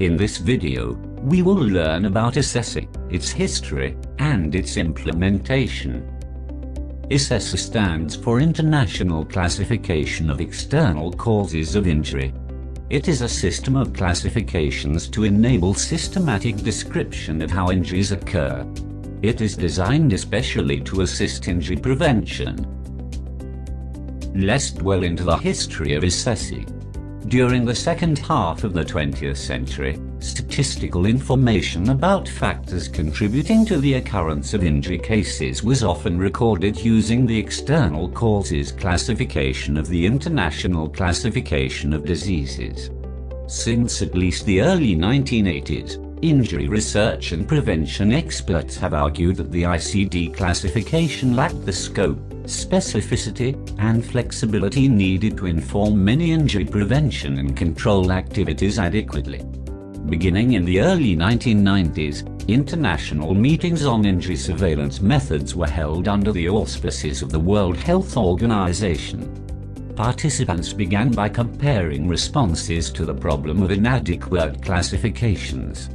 In this video, we will learn about ICECI, its history, and its implementation. ICECI stands for International Classification of External Causes of Injury. It is a system of classifications to enable systematic description of how injuries occur. It is designed especially to assist injury prevention. Let's dwell into the history of ICECI. During the second half of the 20th century, statistical information about factors contributing to the occurrence of injury cases was often recorded using the external causes classification of the International Classification of Diseases. Since at least the early 1980s, injury research and prevention experts have argued that the ICD classification lacked the scope, specificity, and flexibility needed to inform many injury prevention and control activities adequately. Beginning in the early 1990s, international meetings on injury surveillance methods were held under the auspices of the World Health Organization. Participants began by comparing responses to the problem of inadequate classifications.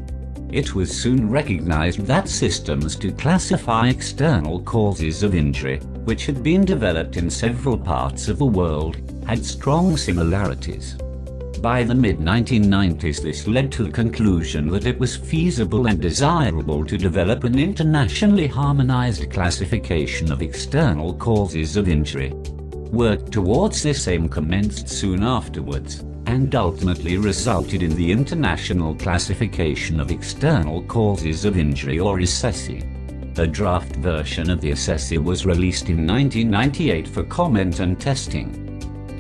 It was soon recognized that systems to classify external causes of injury, which had been developed in several parts of the world, had strong similarities. By the mid-1990s, this led to the conclusion that it was feasible and desirable to develop an internationally harmonized classification of external causes of injury. Work towards this aim commenced soon afterwards, and ultimately resulted in the International Classification of External Causes of Injury, or ICECI. A draft version of the ICECI was released in 1998 for comment and testing.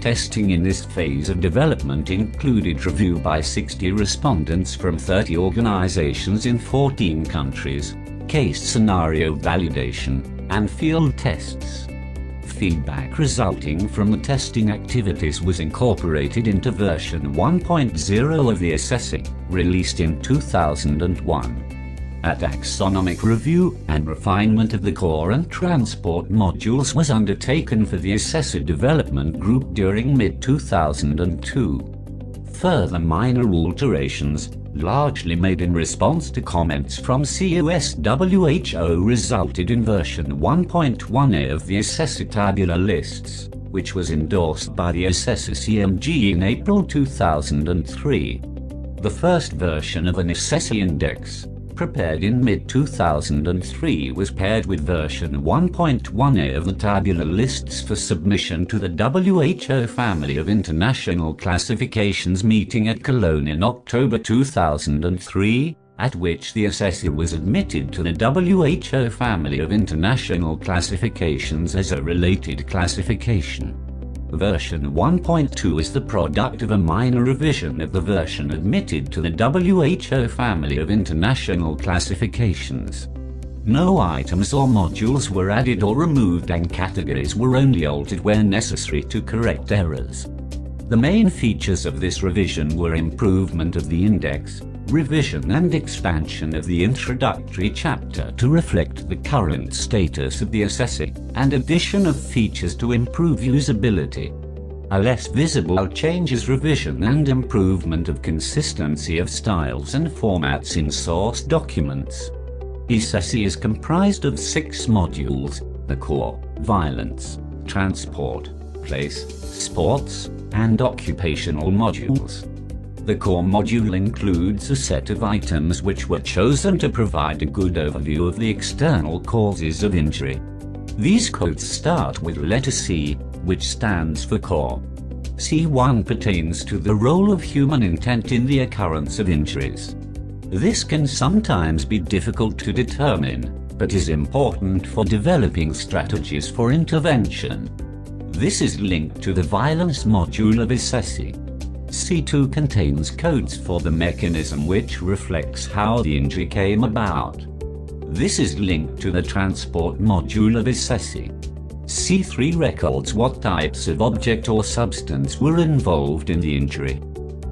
Testing in this phase of development included review by 60 respondents from 30 organizations in 14 countries, case scenario validation, and field tests. Feedback resulting from the testing activities was incorporated into version 1.0 of the ICECI, released in 2001. A taxonomic review and refinement of the core and transport modules was undertaken for the ICECI development group during mid-2002. Further minor alterations, largely made in response to comments from CUSWHO, resulted in version 1.1a of the ICECI tabular lists, which was endorsed by the ICECI CMG in April 2003. The first version of an ICECI index, prepared in mid-2003, was paired with version 1.1a of the tabular lists for submission to the WHO Family of International Classifications meeting at Cologne in October 2003, at which the ICECI was admitted to the WHO Family of International Classifications as a related classification. Version 1.2 is the product of a minor revision of the version admitted to the WHO Family of International Classifications. No items or modules were added or removed, and categories were only altered where necessary to correct errors. The main features of this revision were improvement of the index, revision and expansion of the introductory chapter to reflect the current status of the ICECI, and addition of features to improve usability. A less visible change is revision and improvement of consistency of styles and formats in source documents. ICECI is comprised of 6 modules: the core, violence, transport, place, sports, and occupational modules. The core module includes a set of items which were chosen to provide a good overview of the external causes of injury. These codes start with letter C, which stands for core. C1 pertains to the role of human intent in the occurrence of injuries. This can sometimes be difficult to determine, but is important for developing strategies for intervention. This is linked to the violence module of ICECI. C2 contains codes for the mechanism which reflects how the injury came about. This is linked to the transport module of ICECI. C3 records what types of object or substance were involved in the injury.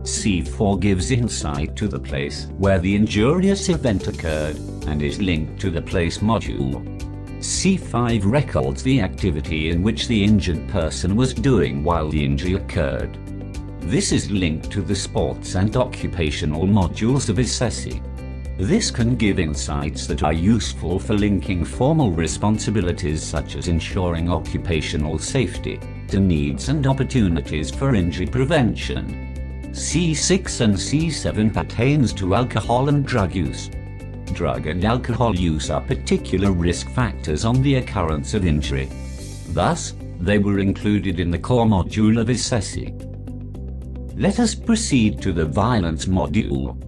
C4 gives insight to the place where the injurious event occurred, and is linked to the place module. C5 records the activity in which the injured person was doing while the injury occurred. This is linked to the sports and occupational modules of ICECI. This can give insights that are useful for linking formal responsibilities such as ensuring occupational safety to needs and opportunities for injury prevention. C6 and C7 pertains to alcohol and drug use. Drug and alcohol use are particular risk factors on the occurrence of injury. Thus, they were included in the core module of ICECI. Let us proceed to the violence module.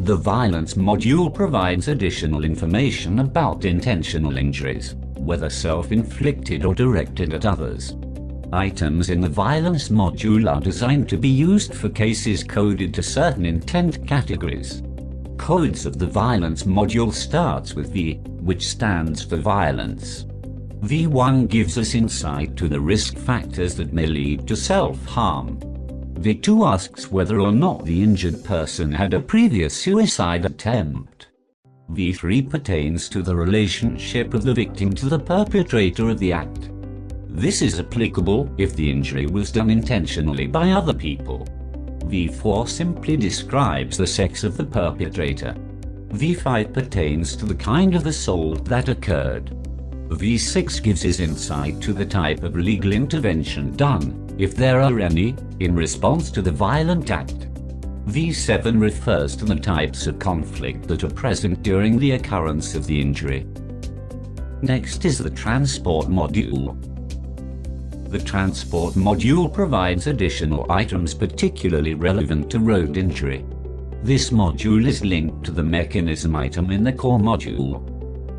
The violence module provides additional information about intentional injuries, whether self-inflicted or directed at others. Items in the violence module are designed to be used for cases coded to certain intent categories. Codes of the violence module starts with V, which stands for violence. V1 gives us insight to the risk factors that may lead to self-harm. V2 asks whether or not the injured person had a previous suicide attempt. V3 pertains to the relationship of the victim to the perpetrator of the act. This is applicable if the injury was done intentionally by other people. V4 simply describes the sex of the perpetrator. V5 pertains to the kind of assault that occurred. V6 gives us insight to the type of legal intervention done, if there are any, in response to the violent act. V7 refers to the types of conflict that are present during the occurrence of the injury. Next is the transport module. The transport module provides additional items particularly relevant to road injury. This module is linked to the mechanism item in the core module.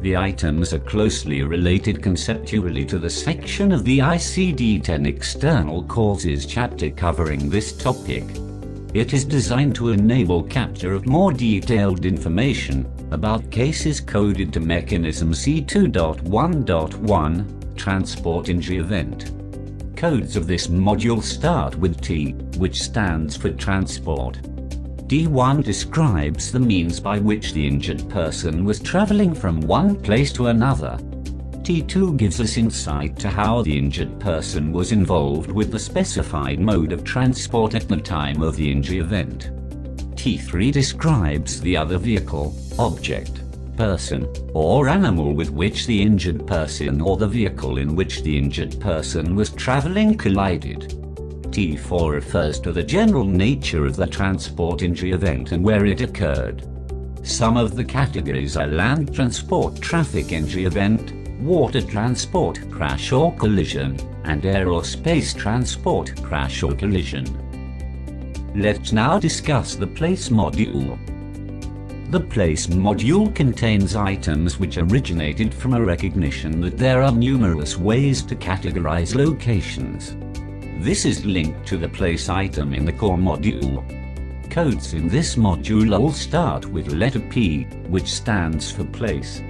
The items are closely related conceptually to the section of the ICD-10 External Causes chapter covering this topic. It is designed to enable capture of more detailed information about cases coded to mechanism C2.1.1, transport injury event. Codes of this module start with T, which stands for transport. D1 describes the means by which the injured person was traveling from one place to another. T2 gives us insight to how the injured person was involved with the specified mode of transport at the time of the injury event. T3 describes the other vehicle, object, person, or animal with which the injured person or the vehicle in which the injured person was traveling collided. T4 refers to the general nature of the transport injury event and where it occurred. Some of the categories are land transport traffic injury event, water transport crash or collision, and aerospace transport crash or collision. Let's now discuss the place module. The place module contains items which originated from a recognition that there are numerous ways to categorize locations. This is linked to the place item in the core module. Codes in this module all start with letter P, which stands for place.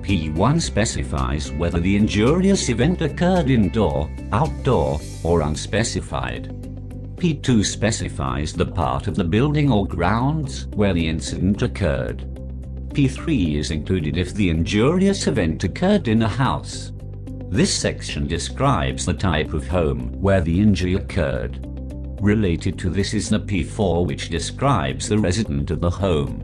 P1 specifies whether the injurious event occurred indoor, outdoor, or unspecified. P2 specifies the part of the building or grounds where the incident occurred. P3 is included if the injurious event occurred in a house. This section describes the type of home where the injury occurred. Related to this is the P4, which describes the resident of the home.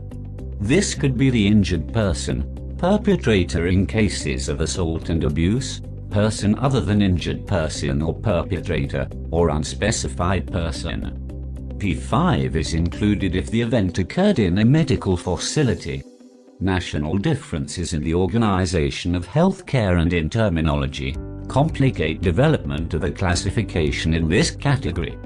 This could be the injured person, perpetrator in cases of assault and abuse, person other than injured person or perpetrator, or unspecified person. P5 is included if the event occurred in a medical facility. National differences in the organization of healthcare and in terminology complicate development of a classification in this category.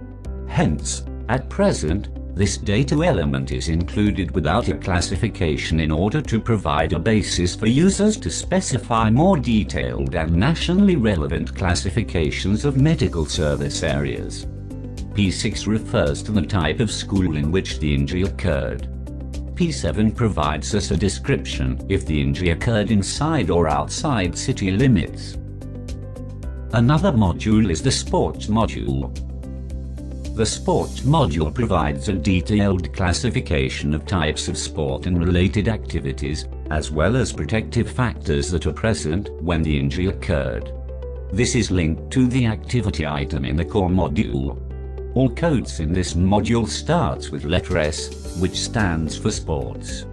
Hence, at present, this data element is included without a classification in order to provide a basis for users to specify more detailed and nationally relevant classifications of medical service areas. P6 refers to the type of school in which the injury occurred. P7 provides us a description if the injury occurred inside or outside city limits. Another module is the sports module. The sports module provides a detailed classification of types of sport and related activities, as well as protective factors that are present when the injury occurred. This is linked to the activity item in the core module. All codes in this module starts with letter S, which stands for sports.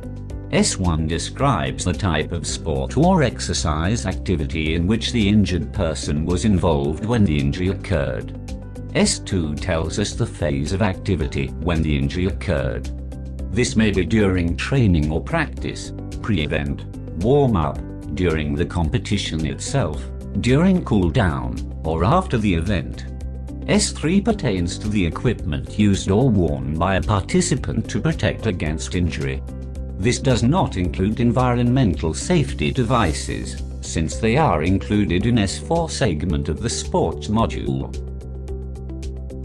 S1 describes the type of sport or exercise activity in which the injured person was involved when the injury occurred. S2 tells us the phase of activity when the injury occurred. This may be during training or practice, pre-event, warm-up, during the competition itself, during cool-down, or after the event. S3 pertains to the equipment used or worn by a participant to protect against injury. This does not include environmental safety devices, since they are included in S4 segment of the sports module.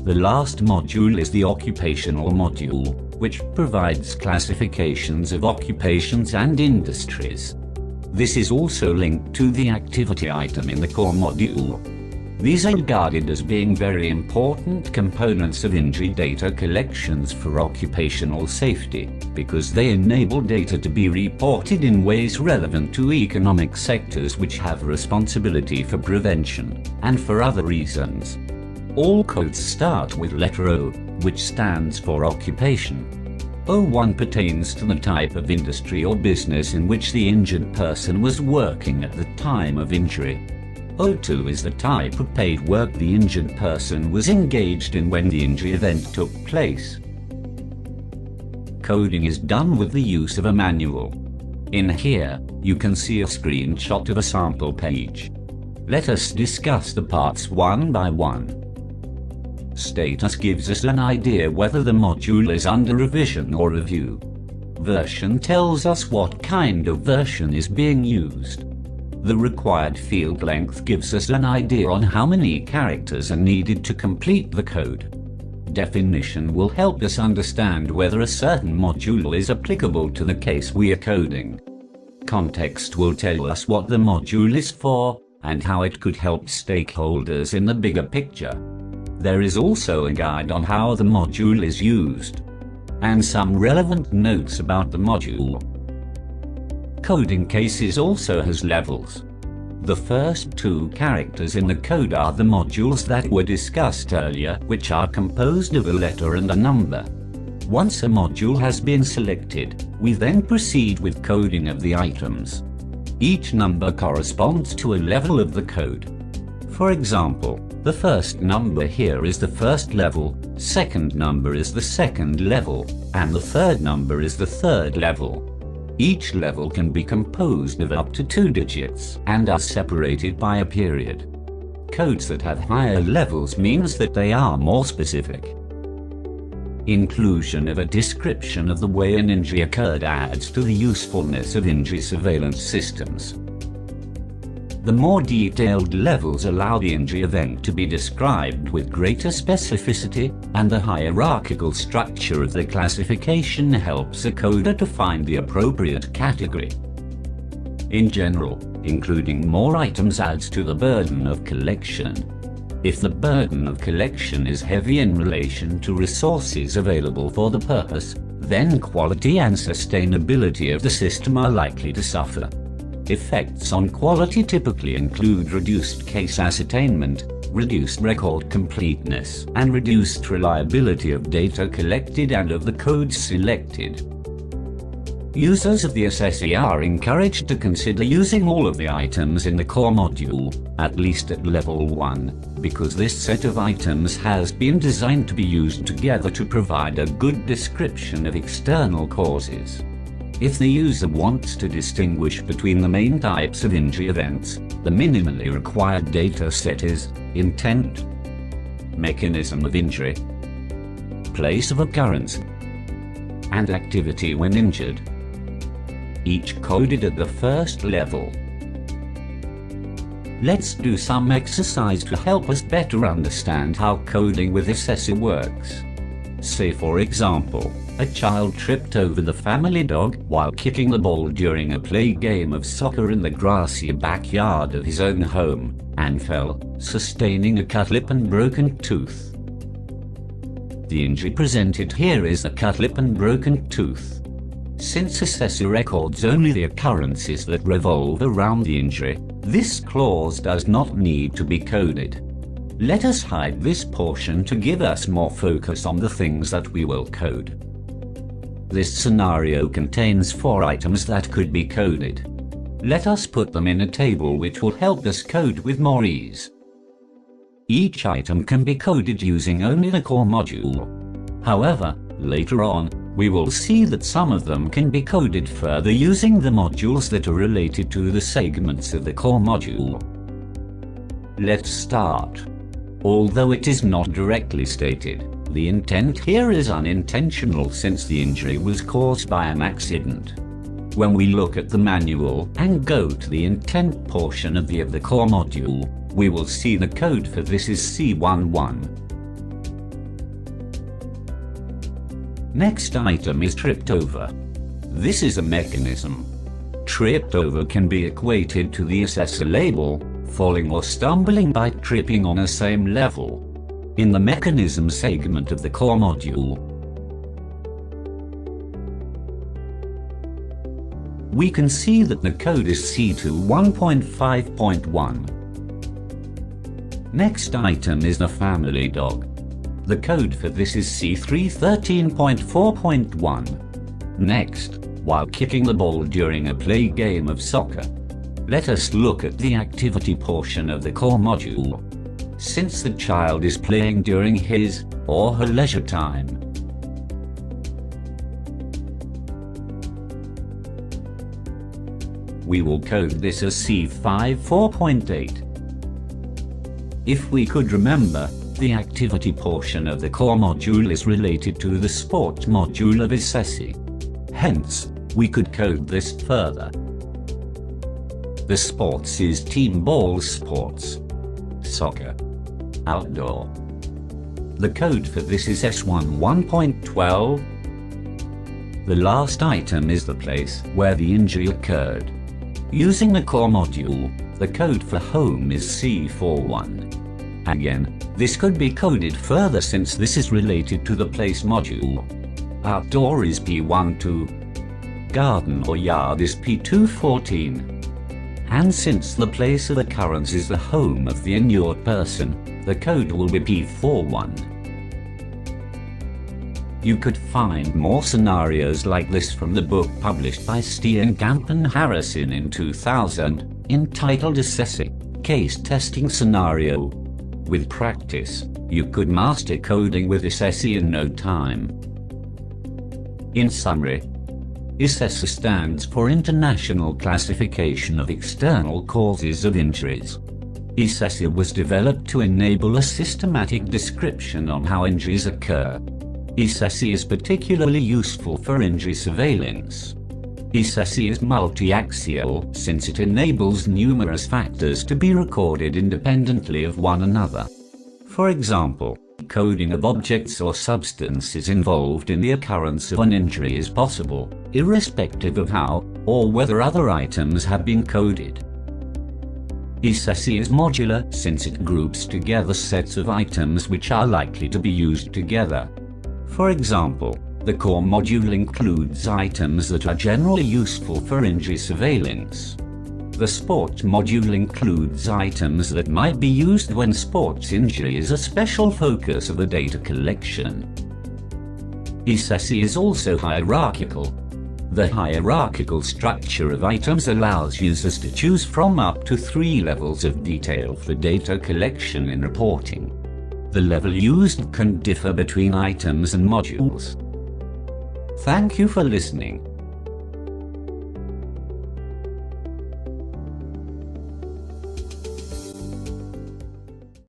The last module is the occupational module, which provides classifications of occupations and industries. This is also linked to the activity item in the core module. These are regarded as being very important components of injury data collections for occupational safety, because they enable data to be reported in ways relevant to economic sectors which have responsibility for prevention, and for other reasons. All codes start with letter O, which stands for occupation. O1 pertains to the type of industry or business in which the injured person was working at the time of injury. O2 is the type of paid work the injured person was engaged in when the injury event took place. Coding is done with the use of a manual. In here, you can see a screenshot of a sample page. Let us discuss the parts one by one. Status gives us an idea whether the module is under revision or review. Version tells us what kind of version is being used. The required field length gives us an idea on how many characters are needed to complete the code. Definition will help us understand whether a certain module is applicable to the case we are coding. Context will tell us what the module is for, and how it could help stakeholders in the bigger picture. There is also a guide on how the module is used, and some relevant notes about the module. Coding cases also has levels. The first two characters in the code are the modules that were discussed earlier, which are composed of a letter and a number. Once a module has been selected, we then proceed with coding of the items. Each number corresponds to a level of the code. For example, the first number here is the first level, second number is the second level, and the third number is the third level. Each level can be composed of up to 2 digits and are separated by a period. Codes that have higher levels means that they are more specific. Inclusion of a description of the way an injury occurred adds to the usefulness of injury surveillance systems. The more detailed levels allow the injury event to be described with greater specificity, and the hierarchical structure of the classification helps a coder to find the appropriate category. In general, including more items adds to the burden of collection. If the burden of collection is heavy in relation to resources available for the purpose, then quality and sustainability of the system are likely to suffer. Effects on quality typically include reduced case ascertainment, reduced record completeness, and reduced reliability of data collected and of the codes selected. Users of the ICECI are encouraged to consider using all of the items in the core module, at least at level 1, because this set of items has been designed to be used together to provide a good description of external causes. If the user wants to distinguish between the main types of injury events, the minimally required data set is intent, mechanism of injury, place of occurrence, and activity when injured, each coded at the first level. Let's do some exercise to help us better understand how coding with ICECI works. Say for example, a child tripped over the family dog while kicking the ball during a play game of soccer in the grassy backyard of his own home, and fell, sustaining a cut lip and broken tooth. The injury presented here is a cut lip and broken tooth. Since ICECI records only the occurrences that revolve around the injury, this clause does not need to be coded. Let us hide this portion to give us more focus on the things that we will code. This scenario contains 4 items that could be coded. Let us put them in a table which will help us code with more ease. Each item can be coded using only the core module. However, later on, we will see that some of them can be coded further using the modules that are related to the segments of the core module. Let's start. Although it is not directly stated, the intent here is unintentional since the injury was caused by an accident. When we look at the manual and go to the intent portion of the core module, we will see the code for this is C11. Next item is tripped over. This is a mechanism. Tripped over can be equated to the assessor label, falling or stumbling by tripping on a same level. In the mechanism segment of the core module, we can see that the code is C21.5.1. Next item is the family dog. The code for this is C313.4.1. Next, while kicking the ball during a play game of soccer, let us look at the activity portion of the core module. Since the child is playing during his or her leisure time, we will code this as C54.8. If we could remember, the activity portion of the core module is related to the sports module of ICECI. Hence, we could code this further. The sports is team ball sports, soccer, outdoor. The code for this is S11.12. The last item is the place where the injury occurred. Using the core module, the code for home is C41. Again, this could be coded further since this is related to the place module. Outdoor is P12. Garden or yard is P214. And since the place of occurrence is the home of the injured person, the code will be P41. You could find more scenarios like this from the book published by Steenkamp and Harrison in 2000, entitled ICECI, Case Testing Scenario. With practice, you could master coding with ICECI in no time. In summary, ICECI stands for International Classification of External Causes of Injuries. ICECI was developed to enable a systematic description on how injuries occur. ICECI is particularly useful for injury surveillance. ICECI is multi-axial since it enables numerous factors to be recorded independently of one another. For example, coding of objects or substances involved in the occurrence of an injury is possible, irrespective of how or whether other items have been coded. ICECI is modular since it groups together sets of items which are likely to be used together. For example, the core module includes items that are generally useful for injury surveillance. The sports module includes items that might be used when sports injury is a special focus of the data collection. ICECI is also hierarchical. The hierarchical structure of items allows users to choose from up to 3 levels of detail for data collection and reporting. The level used can differ between items and modules. Thank you for listening.